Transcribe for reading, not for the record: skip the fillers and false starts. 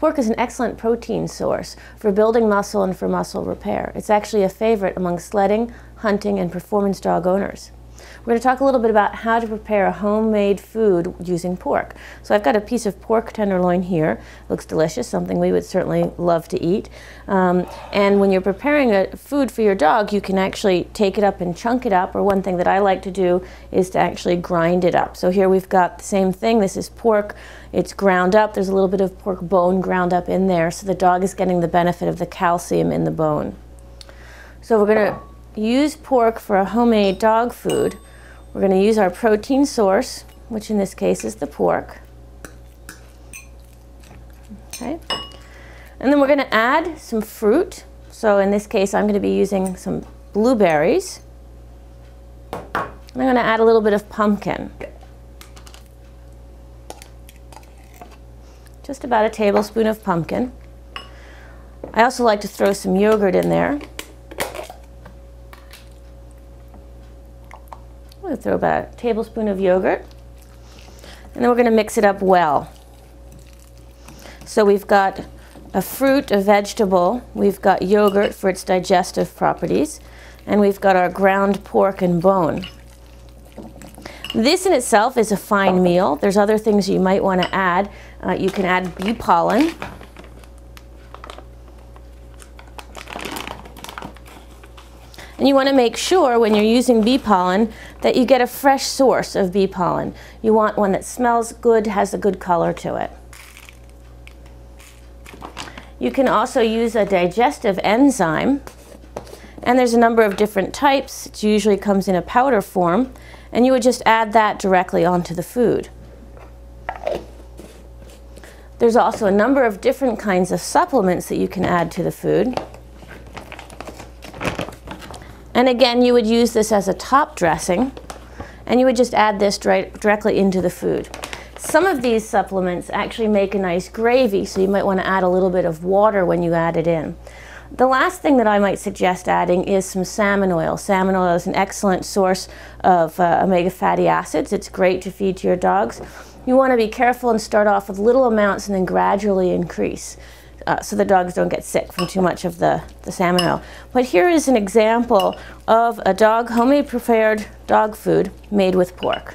Pork is an excellent protein source for building muscle and for muscle repair. It's actually a favorite among sledding, hunting, and performance dog owners. We're going to talk a little bit about how to prepare a homemade food using pork. So I've got a piece of pork tenderloin here. Looks delicious, something we would certainly love to eat. And when you're preparing a food for your dog, you can actually take it up and chunk it up, or one thing that I like to do is to actually grind it up. So here we've got the same thing. This is pork. It's ground up. There's a little bit of pork bone ground up in there, so the dog is getting the benefit of the calcium in the bone. So we're going to use pork for a homemade dog food. We're going to use our protein source, which in this case is the pork. Okay. And then we're going to add some fruit. So in this case, I'm going to be using some blueberries. I'm going to add a little bit of pumpkin. Just about a tablespoon of pumpkin. I also like to throw some yogurt in there. We'll throw about a tablespoon of yogurt, and then we're going to mix it up well. So we've got a fruit, a vegetable, we've got yogurt for its digestive properties, and we've got our ground pork and bone. This in itself is a fine meal. There's other things you might want to add. You can add bee pollen. And you want to make sure when you're using bee pollen that you get a fresh source of bee pollen. You want one that smells good, has a good color to it. You can also use a digestive enzyme, and there's a number of different types. It usually comes in a powder form, and you would just add that directly onto the food. There's also a number of different kinds of supplements that you can add to the food. And again, you would use this as a top dressing, and you would just add this directly into the food. Some of these supplements actually make a nice gravy, so you might want to add a little bit of water when you add it in. The last thing that I might suggest adding is some salmon oil. Salmon oil is an excellent source of omega fatty acids. It's great to feed to your dogs. You want to be careful and start off with little amounts and then gradually increase, so the dogs don't get sick from too much of the salmon oil. But here is an example of a homemade prepared dog food made with pork.